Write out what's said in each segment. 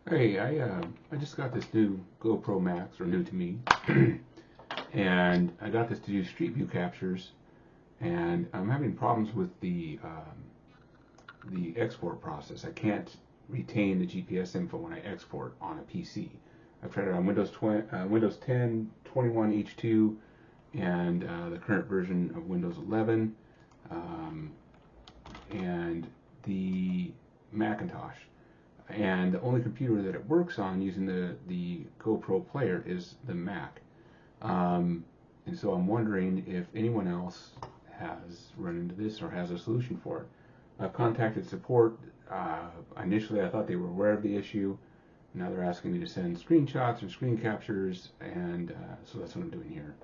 Hey, I just got this new GoPro Max, or new to me, and I got this to do street view captures, and I'm having problems with the export process. I can't retain the GPS info when I export on a PC. I've tried it on Windows 10, 21H2, and the current version of Windows 11, um, and the Macintosh. And the only computer that it works on using the GoPro Player is the Mac. And so I'm wondering if anyone else has run into this or has a solution for it. I've contacted support. Initially, I thought they were aware of the issue. Now they're asking me to send screenshots and screen captures, and so that's what I'm doing here.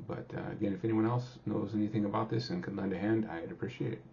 But again, if anyone else knows anything about this and can lend a hand, I'd appreciate it.